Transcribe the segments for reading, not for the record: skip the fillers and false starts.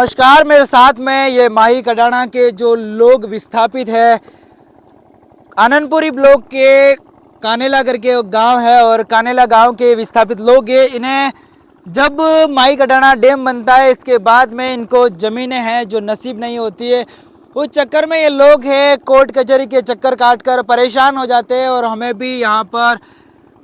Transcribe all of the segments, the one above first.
नमस्कार, मेरे साथ में ये माही कडाना के जो लोग विस्थापित है, आनंदपुरी ब्लॉक के कानेला करके गांव है और कानेला गांव के विस्थापित लोग ये इन्हें जब माही कडाना डैम बनता है इसके बाद में इनको ज़मीनें हैं जो नसीब नहीं होती है। उस चक्कर में ये लोग हैं कोर्ट कचहरी के चक्कर काट कर परेशान हो जाते हैं और हमें भी यहाँ पर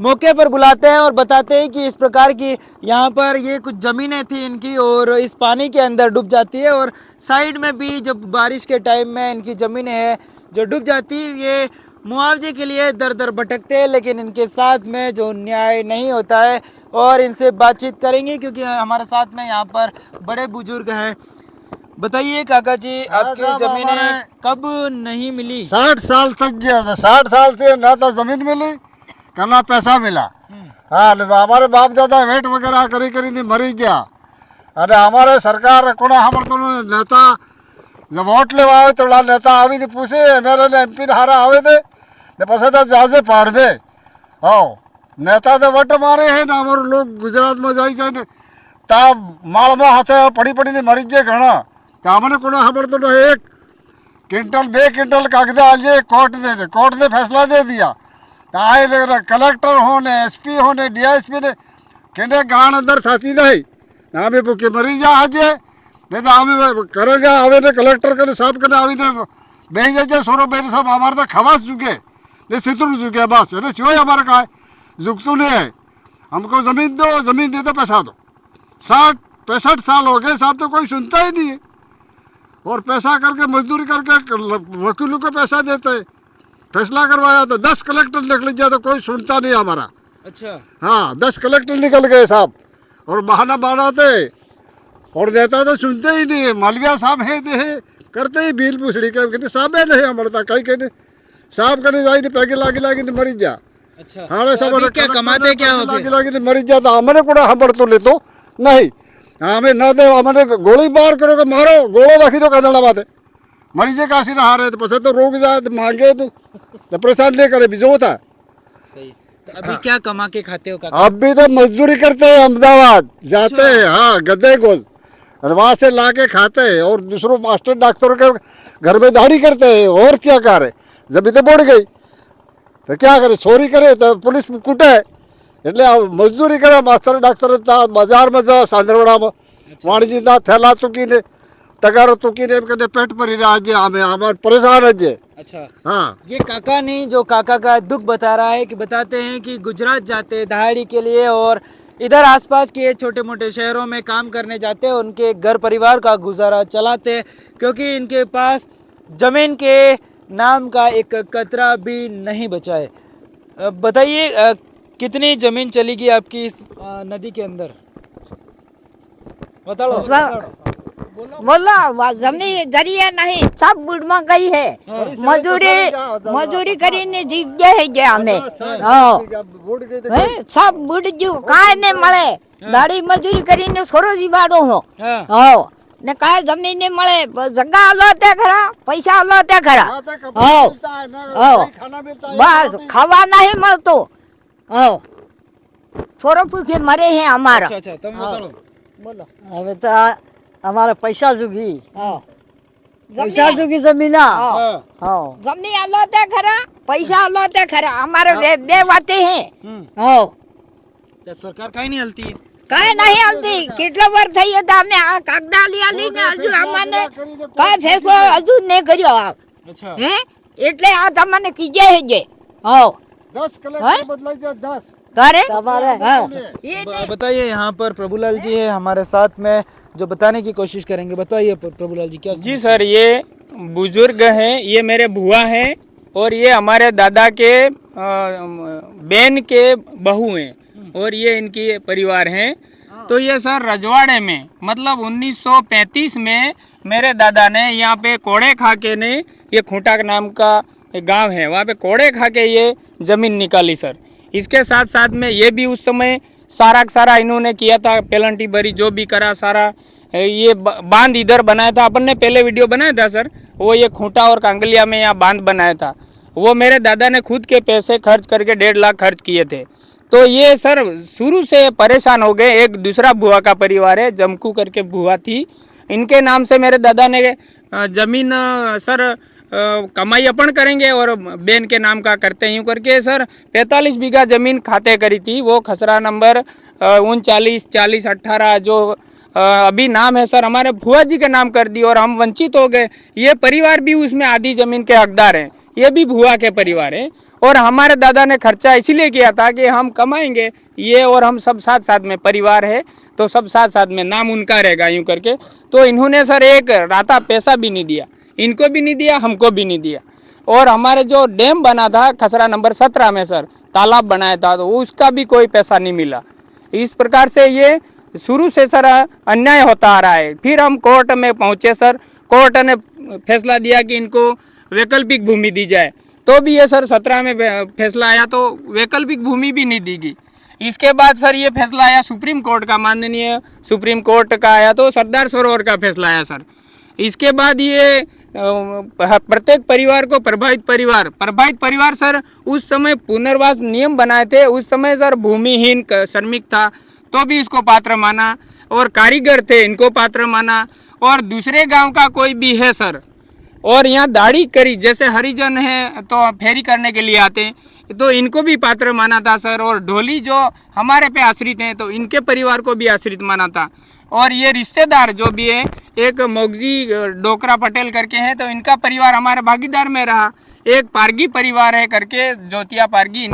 मौके पर बुलाते हैं और बताते हैं कि इस प्रकार की यहाँ पर ये कुछ ज़मीनें थी इनकी और इस पानी के अंदर डूब जाती है और साइड में भी जब बारिश के टाइम में इनकी ज़मीनें हैं जो डूब जाती है। ये मुआवजे के लिए दर दर भटकते हैं लेकिन इनके साथ में जो न्याय नहीं होता है और इनसे बातचीत करेंगे क्योंकि हमारे साथ में यहाँ पर बड़े बुजुर्ग हैं। बताइए काका जी, आपकी ज़मीनें कब नहीं मिली? 60 साल तक गया था। 60 साल से ना तो जमीन मिली ना पैसा मिला। हाँ, हमारे बाप दादा वेट वगैरह करी करी थी मरी गया। अरे हमारे सरकार को हम तो नेता जब वोट ले आवे तो नेता आवी ने पूछे मेरे ने एमपी हारा आवे थे ने पसा था जाजे पहाड़ पे हाँ नेता तो वोट मारे है ना हमारे लोग गुजरात में जाई जाए ता माल में हाथे पड़ी पड़ी ने मरी गए घना तो हमने को खबर तो 1 क्विंटल 2 क्विंटल कागज आज कोर्ट ने फैसला दे दिया। आए कलेक्टर होने एसपी होने डीएसपी ने कहने गाण अंदर साथी नहीं हमें भूखे मरी जा आज नहीं तो हमें करेंगे आवे ने कलेक्टर के साहब करने आवी ने बेच जाए सोरो मेरे साहब हमारे तो खवास चुके नहीं सितुर चुके बस है सिवाय हमारे का झुकतू नहीं है। हमको ज़मीन दो, ज़मीन दे तो पैसा दो। 60-65 साल हो गए साहब तो कोई सुनता ही नहीं है और पैसा करके मजदूरी करके वकीलों को पैसा देते हैं। फैसला करवाया तो 10 कलेक्टर निकल गया तो कोई सुनता नहीं हमारा। अच्छा हाँ, 10 कलेक्टर निकल गए साहब और बहाना बनाते और देता तो सुनते ही नहीं है। मालविया साहब है दे करते ही बिल पूछड़ी कहते साहब है नहीं हमारा कहीं कहने साहब करने जाए पैके लागी मरी जा। अच्छा हाँ सब क्या कमाते क्या लागी मरी जा तो हमारे को हम तो ले तो नहीं हमें न दे हमारे गोली बार करोगे मारो गोलो रखी तो कहना बात है मरीजे काशी ना हारे तो पसंद तो रोक जाए तो मांगे नहीं तो परेशान नहीं करे भी जो था सही। तो अभी क्या कमा के खाते हो काका? अभी तो मजदूरी करते हैं, अहमदाबाद जाते हैं हाँ गद्दे गोल और वहाँ से ला के खाते हैं और दूसरों मास्टर डॉक्टरों के घर में दाढ़ी करते हैं और क्या करे जब तो बढ़ गई तो क्या करे चोरी करे तो पुलिस कूटे એટલે મજદૂરી કરે માસ્ટર ડોક્ટર બજારમાં જ સાંદરવાડામાં વાણજીના થેલા તૂકીને टगारो तुकी ने कहते पेट पर ही आज हमारे परेशान है। अच्छा हाँ, ये काका नहीं जो काका का दुख बता रहा है कि बताते हैं कि गुजरात जाते दहाड़ी के लिए और इधर आसपास के छोटे मोटे शहरों में काम करने जाते हैं, उनके घर परिवार का गुजारा चलाते क्योंकि इनके पास जमीन के नाम का एक कतरा भी नहीं बचा है। बताइए कितनी जमीन चलेगी आपकी इस नदी के अंदर? बताओ बोलो जमीन जरिए नहीं सब बुढ़ में गई है। मजूरी करीने जीव है जे हमें सब बुढ़ जू काय ने मळे दाड़ी मजूरी करीने छोरो जीवाड़ो हो ने काय जमीन ने मळे जगह लो ते खरा पैसा लो ते खरा बस खावा नहीं मलतो छोरो भूखे मरे हैं हमारा। अच्छा तुम बताओ बोलो હવે તો અમારે પૈસા જુગી પૈસા જુગી જમીન जमीन आलो ते खरा पैसा आलो ते खरा हमारे बे बातें हैं। तो सरकार कहीं नहीं हलती काय नहीं हलती કેટલો વાર થઈ હતા અમે આ કાગડા લી ને હજુ અમને काय ફેસલો હજુ नहीं કર્યો। अच्छा હે એટલે આ તમને કીજે હે જે 10 कलेक्टर बदलाई जाए 10 करे बताइए यहाँ पर प्रभुलाल जी है हमारे साथ में जो बताने की कोशिश करेंगे। बताइए प्रभुलाल जी क्या? जी सर, ये बुजुर्ग हैं, ये मेरे बुआ हैं और ये हमारे दादा के बहन के बहू हैं और ये इनकी परिवार हैं। तो ये सर रजवाड़े में मतलब 1935 में मेरे दादा ने यहाँ पे कोड़े खाके ने ये खूंटा नाम का गांव है वहाँ पे कोड़े खाके ये जमीन निकाली सर। इसके साथ साथ में ये भी उस समय सारा सारा इन्होंने किया था पेलंटी भरी जो भी करा सारा ये बांध इधर बनाया था अपन ने पहले वीडियो बनाया था सर वो ये खूंटा और कांगलिया में यहाँ बांध बनाया था वो मेरे दादा ने खुद के पैसे खर्च करके 1.5 लाख खर्च किए थे। तो ये सर शुरू से परेशान हो गए। एक दूसरा बुआ का परिवार है जमकू करके बुआ थी इनके नाम से मेरे दादा ने जमीन सर कमाई अपन करेंगे और बेन के नाम का करते यूँ करके सर 45 बीघा जमीन खाते करी थी। वो खसरा नंबर 39, 40, 18 जो अभी नाम है सर हमारे भुआ जी के नाम कर दी और हम वंचित हो गए। ये परिवार भी उसमें आधी जमीन के हकदार हैं, ये भी भुआ के परिवार है। और हमारे दादा ने खर्चा इसीलिए किया था कि हम कमाएंगे ये और हम सब साथ साथ में परिवार है तो सब साथ साथ में नाम उनका रहेगा यूँ करके। तो इन्होंने सर एक राता पैसा भी नहीं दिया, इनको भी नहीं दिया, हमको भी नहीं दिया। और हमारे जो डैम बना था खसरा नंबर 17 में सर तालाब बनाया था तो उसका भी कोई पैसा नहीं मिला। इस प्रकार से ये शुरू से सर अन्याय होता आ रहा है। फिर हम कोर्ट में पहुंचे सर, कोर्ट ने फैसला दिया कि इनको वैकल्पिक भूमि दी जाए, तो भी ये सर 17 में फैसला आया तो वैकल्पिक भूमि भी नहीं दी गई। इसके बाद सर ये फैसला आया सुप्रीम कोर्ट का, माननीय सुप्रीम कोर्ट का आया तो सरदार सरोवर का फैसला आया सर। इसके बाद ये प्रत्येक परिवार को प्रभावित परिवार सर उस समय पुनर्वास नियम बनाए थे, उस समय सर भूमिहीन श्रमिक था तो भी इसको पात्र माना और कारीगर थे इनको पात्र माना और दूसरे गांव का कोई भी है सर और यहाँ दाढ़ी करी जैसे हरिजन है तो फेरी करने के लिए आते हैं तो इनको भी पात्र माना था सर। और ढोली जो हमारे पे आश्रित हैं तो इनके परिवार को भी आश्रित माना था। और ये रिश्तेदार जो भी है एक मोगजी डोकरा पटेल करके हैं तो इनका परिवार हमारे भागीदार में रहा। एक पारगी परिवार है करके ज्योतिया पारगी,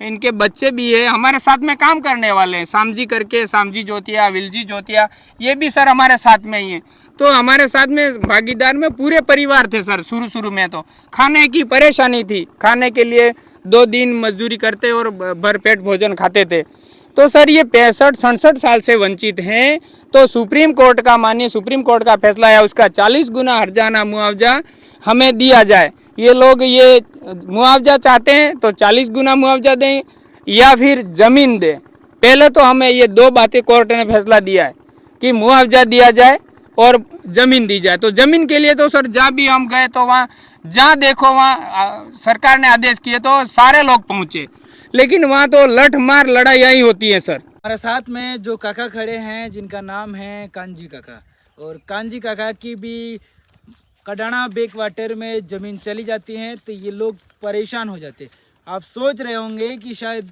इनके बच्चे भी है हमारे साथ में काम करने वाले हैं, सामजी करके, सामजी ज्योतिया, विलजी ज्योतिया, ये भी सर हमारे साथ में ही है। तो हमारे साथ में भागीदार में पूरे परिवार थे सर। शुरू में तो खाने की परेशानी थी, खाने के लिए 2 दिन मजदूरी करते और भरपेट भोजन खाते थे। तो सर ये 65-67 साल से वंचित हैं। तो सुप्रीम कोर्ट का, माननीय सुप्रीम कोर्ट का फैसला है उसका 40 गुना हर्जाना मुआवजा हमें दिया जाए। ये लोग ये मुआवजा चाहते हैं तो 40 गुना मुआवजा दें या फिर जमीन दें। पहले तो हमें ये 2 बातें कोर्ट ने फैसला दिया है कि मुआवजा दिया जाए और जमीन दी जाए। तो जमीन के लिए तो सर जहाँ भी हम गए तो वहाँ जहाँ देखो वहाँ सरकार ने आदेश किए तो सारे लोग पहुँचे, लेकिन वहाँ तो लठ मार लड़ाई ही होती है सर। हमारे साथ में जो काका खड़े हैं जिनका नाम है कांजी काका, और कांजी काका की भी कडाना बैक वाटर में ज़मीन चली जाती है तो ये लोग परेशान हो जाते। आप सोच रहे होंगे कि शायद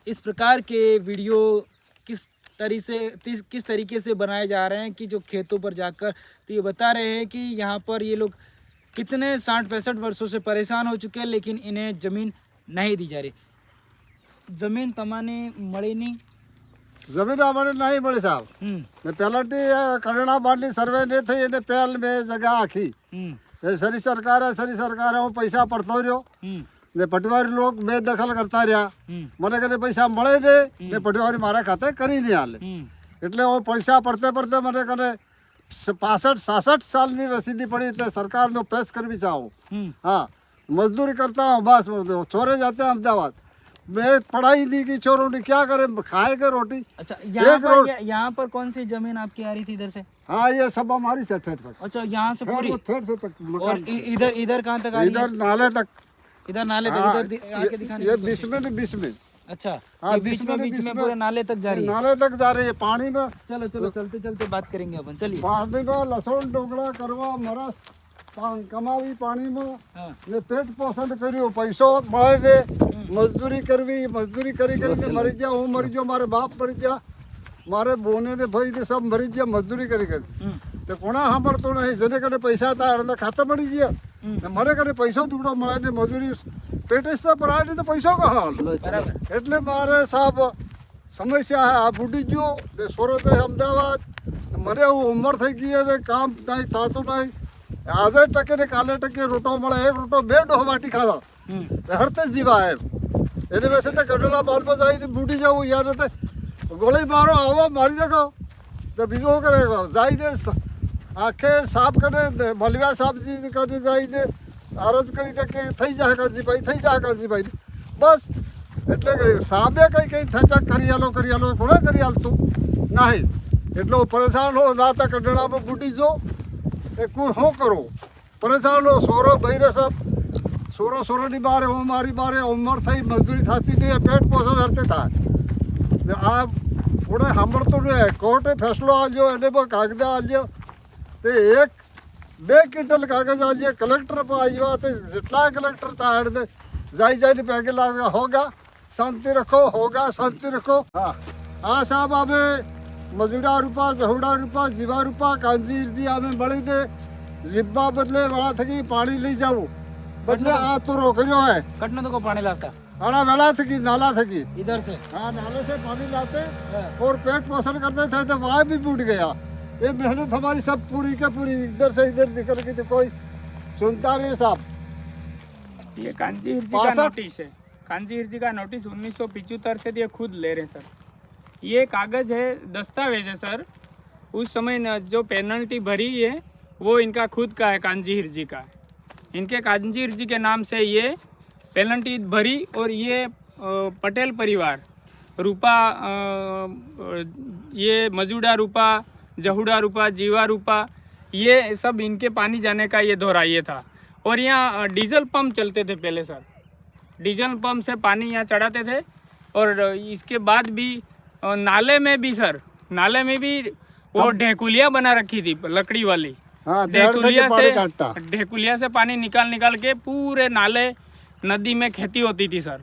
इस प्रकार के वीडियो किस तरीके से बनाए जा रहे हैं कि जो खेतों पर जाकर तो ये बता रहे हैं कि यहाँ पर ये लोग कितने 60-65 वर्षों से परेशान हो चुके हैं लेकिन इन्हें ज़मीन नहीं दी जा रही। ज़मीन तमाने मड़ी नहीं, जमीन हमारे नहीं મળે સાહેબ ને પહેલાથી કરણા બારની સર્વે ને થઈ એને પહેલ મેં જગ્યા આખી એ સરી સરકાર હું પૈસા પડતો રહ્યો ને પટવારી લોક બેદખલ કરતા રહ્યા મને કને પૈસા મળે ને ને પટવારી મારા ખાતે કરી નહીં હાલે એટલે હું પૈસા પડતે મને કને 65-66 સાલની રસીદી પડી એટલે સરકારનો પેશ કરવી ચાહું। हाँ मजदूरी करता हूँ बस, छोरे जाते हैं अहमदाबाद, मैं पढ़ाई दी की छोरों ने क्या करे, खाएगा रोटी। अच्छा यहाँ पर कौन सी जमीन आपकी आ रही थी इधर से? हाँ ये सब हमारी से ठेठ तक। अच्छा यहाँ से पूरी ठेठ से तक और इधर कहाँ तक आ रही है? इधर नाले तक, इधर नाले तक, इधर आके दिखाने ये बीच में। अच्छा हाँ, ये बीच में पूरे नाले तक जा रही है। नाले तक जा रही है पानी में। चलो चलते बात करेंगे अपन, चलिए। पानी में लहसुन डोकड़ा करवा मरस कमावी पानी में ने पेट पोषण કર્યું, પૈસો મળે ને મજદૂરી કરવી, મજદૂરી કરીને મરી ગયા, હું મરી ગયો, મારે બાપ મરી ગયા, મારે બોને ને ભાઈ ને सब મરી ગયા મજદૂરી કરી તો કોણા સાંભળતો નહીં। જેને કને પૈસા હતા એને ખાતે મળી ગયા ને મને કને પૈસો દુબળો મળે ને મજૂરી પેટે से ભરાય ને તો પૈસો કહા એટલે મારે સાહેબ સમસ્યા है। આ બુડી ગયો તે સુરત અમદાવાદ મને ઉંમર થઈ ગઈ અને કામ નહીં થતું નહીં। आज टके ने काले टके रोटो મળે, एक रोटो 2 ડોહવાટી ખાધા હરતે જીવા है એને वैसे तो कटोला बाल पर जाई बूढ़ी जाऊँ यार तो गोली मारो आवा मारी देखो तो बीजो करेगा जाई दे आखे साफ करे मलवा साफ जी करे जाई दे अरज करी के થઈ જાય કાજી ભાઈ બસ એટલે કે સાબે કઈ થચા કરી આલો કોણે કરી આલતું નહીં એટલો પરેશાન હો દાતા કટોલામાં બૂટી જો हो करो परेशान हो। सोरो बहरे सब सोरो नी बारे हो मारी बारे उम्र सही मजदूरी थाती नहीं, पेट पोषण हरते था आ थोड़े सांभळतो नहीं। कोर्टे फैसलो आलजो एने कागदा आलजो ते एक 2 क्विंटल कागज आज ये कलेक्टर पर आई बात है जितना कलेक्टर था हट दे जाई जाई पैके लागा होगा शांति रखो होगा शांति रखो हाँ साहब आवे मजुड़ा रूपा जहुड़ा रूपा जीवा रूपा कांजी इर्जी आवे बड़ी दे जिब्बा बदले बड़ा थकी पानी ले जाओ बदले आ तो रोक रहा है कटने को पानी लाता आना वेला थकी नाला थकी इधर से। हाँ नाले से पानी लाते और पेट पोषण करते थे तो वहाँ भी टूट गया। ये मेहनत हमारी सब पूरी के पूरी इधर से इधर निकल गई तो कोई सुनता नहीं साहब। ये कांजी हिरजी का नोटिस है, कांजी हिरजी का नोटिस 1975 से ये खुद ले रहे हैं सर। ये कागज है, दस्तावेज है सर। उस समय जो पेनल्टी भरी है वो इनका खुद का है, कांजी हिरजी का। इनके कांजी हिरजी के नाम से ये पेनल्टी भरी और ये पटेल परिवार रूपा, ये मजुड़ा रूपा, जहुड़ा रूपा, जीवा रूपा, ये सब इनके पानी जाने का ये दौरा ये था। और यहाँ डीजल पंप चलते थे पहले सर, डीजल पंप से पानी यहाँ चढ़ाते थे। और इसके बाद भी नाले में भी सर, नाले में भी वो ढेकुलिया बना रखी थी लकड़ी वाली। हाँ, ढेकुलिया से पानी निकाल के पूरे नाले नदी में खेती होती थी सर।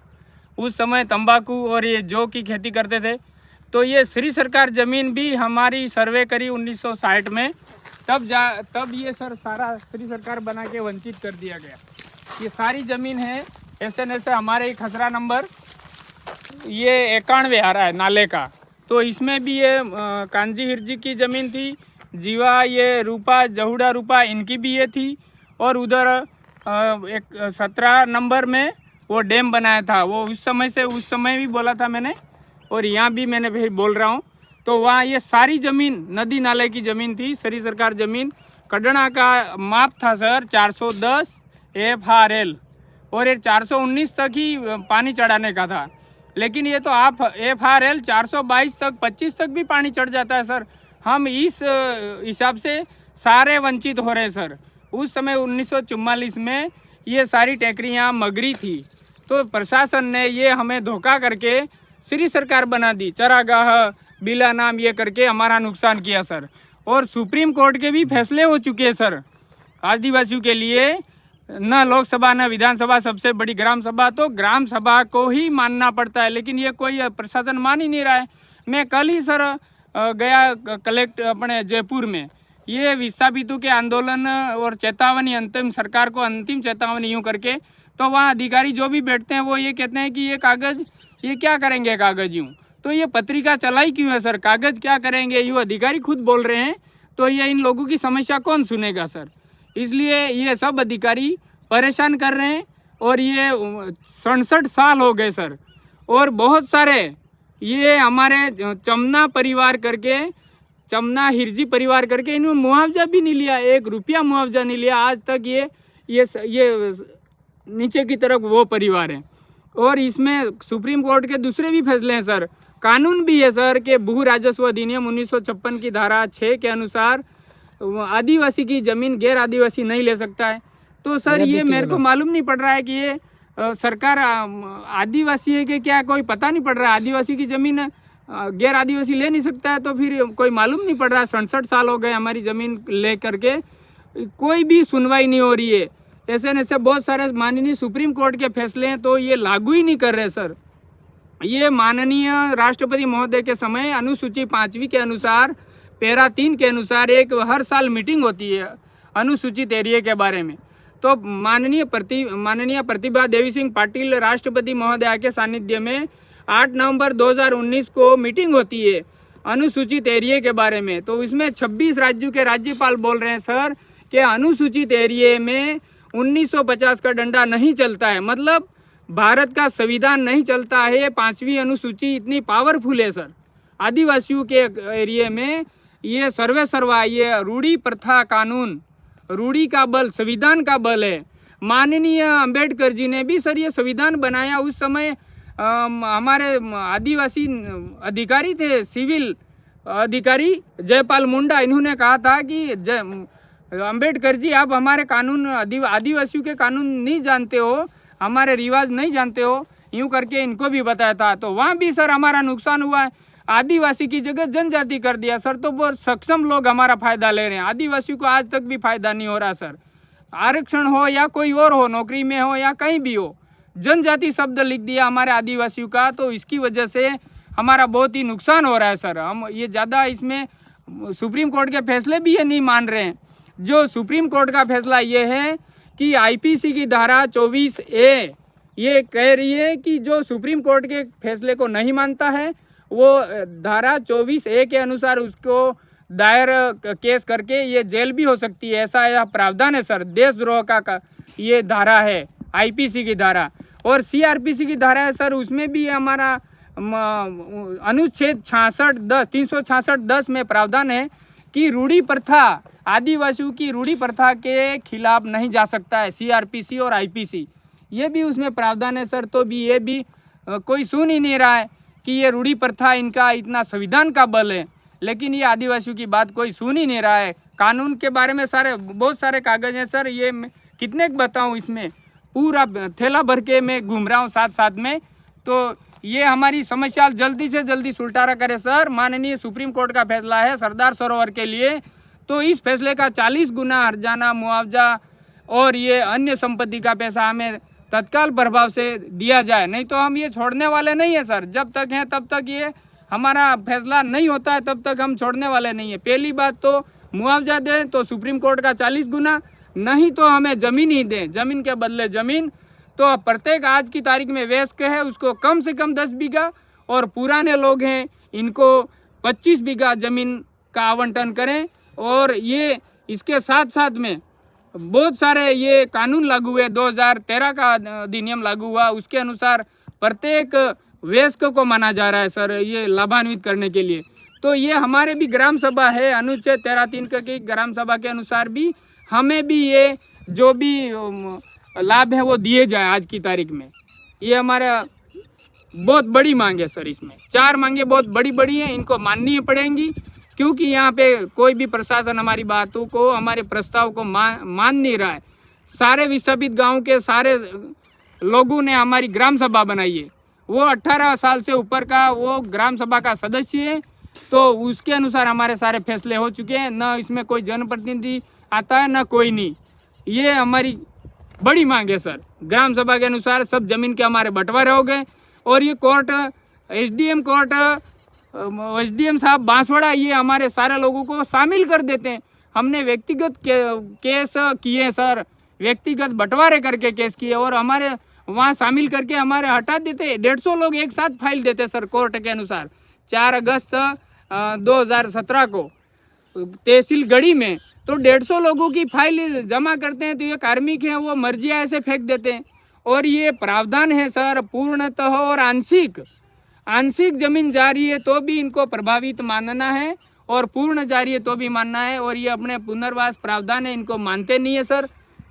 उस समय तंबाकू और ये जौ की खेती करते थे। तो ये श्री सरकार ज़मीन भी हमारी सर्वे करी 1960 में, तब ये सर सारा श्री सरकार बना के वंचित कर दिया गया। ये सारी ज़मीन है SNA से हमारे खसरा नंबर ये 91 आ रहा है नाले का। तो इसमें भी ये कांजी हिरजी की ज़मीन थी, जीवा ये रूपा जहुड़ा रूपा इनकी भी ये थी। और उधर एक 17 नंबर में वो डैम बनाया था, वो उस समय भी बोला था मैंने, और यहाँ भी मैंने फिर बोल रहा हूँ। तो वहाँ ये सारी ज़मीन नदी नाले की ज़मीन थी, श्री सरकार ज़मीन। कड़ना का माप था सर 410 FRL और ये 419 तक ही पानी चढ़ाने का था। लेकिन ये तो आप FRL 422 तक 25 तक भी पानी चढ़ जाता है सर। हम इस हिसाब से सारे वंचित हो रहे हैं सर। उस समय 1944 में ये सारी टेकरियाँ मगरी थी, तो प्रशासन ने ये हमें धोखा करके श्री सरकार बना दी, चरागाह बिला नाम ये करके हमारा नुकसान किया सर। और सुप्रीम कोर्ट के भी फैसले हो चुके हैं सर आदिवासियों के लिए। न लोकसभा न विधानसभा, सबसे बड़ी ग्राम सभा, तो ग्राम सभा को ही मानना पड़ता है, लेकिन ये कोई प्रशासन मान ही नहीं रहा है। मैं कल ही सर गया अपने जयपुर में, ये विस्थापितों के आंदोलन और चेतावनी, अंतिम सरकार को अंतिम चेतावनी यूँ करके, तो वहाँ अधिकारी जो भी बैठते हैं वो ये कहते हैं कि ये कागज़ ये क्या करेंगे कागज़ यूँ, तो ये पत्रिका चलाई क्यों है सर, कागज़ क्या करेंगे, यूँ अधिकारी खुद बोल रहे हैं। तो ये इन लोगों की समस्या कौन सुनेगा सर। इसलिए ये सब अधिकारी परेशान कर रहे हैं। और ये 67 साल हो गए सर, और बहुत सारे ये हमारे चमना परिवार करके, चमना हिरजी परिवार करके इन्होंने मुआवजा भी नहीं लिया, 1 रुपया मुआवजा नहीं लिया आज तक। ये नीचे की तरफ वो परिवार है। और इसमें सुप्रीम कोर्ट के दूसरे भी फैसले हैं सर, कानून भी है सर कि भू राजस्व अधिनियम 1956 की धारा 6 के अनुसार आदिवासी की ज़मीन गैर आदिवासी नहीं ले सकता है। तो सर ये मेरे को मालूम नहीं पड़ रहा है कि ये सरकार आदिवासी है कि क्या, कोई पता नहीं पड़ रहा है। आदिवासी की ज़मीन गैर आदिवासी ले नहीं सकता है, तो फिर कोई मालूम नहीं पड़ रहा है। 67 साल हो गए हमारी ज़मीन ले करके, कोई भी सुनवाई नहीं हो रही है। ऐसे बहुत सारे माननीय सुप्रीम कोर्ट के फैसले हैं, तो ये लागू ही नहीं कर रहे सर। ये माननीय राष्ट्रपति महोदय के समय अनुसूची 5वीं के अनुसार पैरा 3 के अनुसार एक हर साल मीटिंग होती है अनुसूचित एरिया के बारे में। तो माननीय प्रतिभा देवी सिंह पाटिल राष्ट्रपति महोदय के सानिध्य में 8 नवंबर 2019 को मीटिंग होती है अनुसूचित एरिया के बारे में। तो इसमें 26 राज्यों के राज्यपाल बोल रहे हैं सर कि अनुसूचित एरिया में 1950 का डंडा नहीं चलता है, मतलब भारत का संविधान नहीं चलता है। 5वीं अनुसूची इतनी पावरफुल है सर। आदिवासियों के एरिया में ये सर्वे सर्वा, ये रूढ़ी प्रथा कानून, रूढ़ी का बल संविधान का बल है। माननीय अंबेडकर जी ने भी सर ये संविधान बनाया। उस समय हमारे आदिवासी अधिकारी थे, सिविल अधिकारी जयपाल मुंडा, इन्होंने कहा था कि अंबेडकर जी आप हमारे कानून, आदिवासियों के कानून नहीं जानते हो, हमारे रिवाज नहीं जानते हो, यूँ करके इनको भी बताया था। तो वहाँ भी सर हमारा नुकसान हुआ है। आदिवासी की जगह जनजाति कर दिया सर। तो बहुत सक्षम लोग हमारा फायदा ले रहे हैं, आदिवासियों को आज तक भी फायदा नहीं हो रहा सर। आरक्षण हो या कोई और हो, नौकरी में हो या कहीं भी हो, जनजाति शब्द लिख दिया हमारे आदिवासियों का, तो इसकी वजह से हमारा बहुत ही नुकसान हो रहा है सर। हम ये ज़्यादा इसमें सुप्रीम कोर्ट के फैसले भी ये नहीं मान रहे हैं। जो सुप्रीम कोर्ट का फैसला ये है कि आईपीसी की धारा 24A ये कह रही है कि जो सुप्रीम कोर्ट के फैसले को नहीं मानता है वो धारा 24A के अनुसार उसको दायर केस करके ये जेल भी हो सकती है, ऐसा यह प्रावधान है सर। देशद्रोह का ये धारा है आईपीसी की धारा। और सीआरपीसी की धारा है सर, उसमें भी हमारा अनुच्छेद 366(10) में प्रावधान है कि रूढ़ी प्रथा, आदिवासियों की रूढ़ी प्रथा के खिलाफ नहीं जा सकता है सीआरपीसी और आईपीसी, ये भी उसमें प्रावधान है सर। तो भी ये भी कोई सुन ही नहीं रहा है कि ये रूढ़ी प्रथा इनका इतना संविधान का बल है, लेकिन ये आदिवासियों की बात कोई सुन ही नहीं रहा है। कानून के बारे में बहुत सारे कागज हैं सर, ये कितने बताऊं, इसमें पूरा थैला भर के मैं घूम रहा हूँ साथ साथ में। तो ये हमारी समस्या जल्दी से जल्दी सुलटारा करे सर। माननीय सुप्रीम कोर्ट का फैसला है सरदार सरोवर के लिए, तो इस फैसले का 40 गुना हर्जाना मुआवजा और ये अन्य संपत्ति का पैसा हमें तत्काल प्रभाव से दिया जाए, नहीं तो हम ये छोड़ने वाले नहीं है सर। जब तक हैं तब तक ये हमारा फैसला नहीं होता है तब तक हम छोड़ने वाले नहीं है। पहली बात तो मुआवजा दें तो सुप्रीम कोर्ट का 40 गुना, नहीं तो हमें ज़मीन ही दें, ज़मीन के बदले ज़मीन। तो प्रत्येक आज की तारीख में वयस्क है उसको कम से कम 10 बीघा, और पुराने लोग हैं इनको 25 बीघा ज़मीन का आवंटन करें। और ये इसके साथ साथ में बहुत सारे ये कानून लागू हुए, 2013 का अधिनियम लागू हुआ, उसके अनुसार प्रत्येक वयस्क को माना जा रहा है सर ये लाभान्वित करने के लिए। तो ये हमारे भी ग्राम सभा है, अनुच्छेद 13(3) की ग्राम सभा के अनुसार भी हमें भी ये जो भी लाभ है वो दिए जाए आज की तारीख में। ये हमारा बहुत बड़ी मांग है सर। इसमें 4 मांगे बहुत बड़ी बड़ी हैं, इनको माननी पड़ेंगी, क्योंकि यहाँ पे कोई भी प्रशासन हमारी बातों को, हमारे प्रस्ताव को मान नहीं रहा है। सारे विस्थापित गांव के सारे लोगों ने हमारी ग्राम सभा बनाई है, वो 18 साल से ऊपर का वो ग्राम सभा का सदस्य है, तो उसके अनुसार हमारे सारे फैसले हो चुके हैं। न इसमें कोई जनप्रतिनिधि आता है न कोई नहीं। ये हमारी बड़ी मांग है सर। ग्राम सभा के अनुसार सब जमीन के हमारे बंटवारे हो गए, और ये कोर्ट एसडीएम साहब बांसवाड़ा ये हमारे सारे लोगों को शामिल कर देते हैं। हमने व्यक्तिगत केस किए सर, व्यक्तिगत बंटवारे करके केस किए, और हमारे वहाँ शामिल करके हमारे हटा देते। 150 लोग एक साथ फाइल देते सर कोर्ट के अनुसार। 4 अगस्त 2017 को तहसील गढ़ी में तो 150 लोगों की फाइल जमा करते हैं, तो ये कार्मिक हैं वो मर्जिया ऐसे फेंक देते हैं। और ये प्रावधान है सर पूर्णतः और आंशिक जमीन जारी है तो भी इनको प्रभावित मानना है, और पूर्ण जारी है तो भी मानना है। और ये अपने पुनर्वास प्रावधान है, इनको मानते नहीं है सर।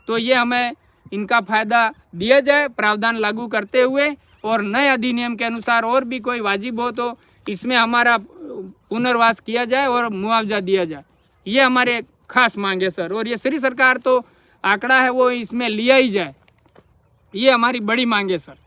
तो ये हमें इनका फायदा दिया जाए प्रावधान लागू करते हुए, और नए अधिनियम के अनुसार और भी कोई वाजिब हो तो इसमें हमारा पुनर्वास किया जाए और मुआवजा दिया जाए। ये हमारे खास मांग है सर। और ये श्री सरकार तो आंकड़ा है वो इसमें लिया ही जाए, ये हमारी बड़ी मांग है सर।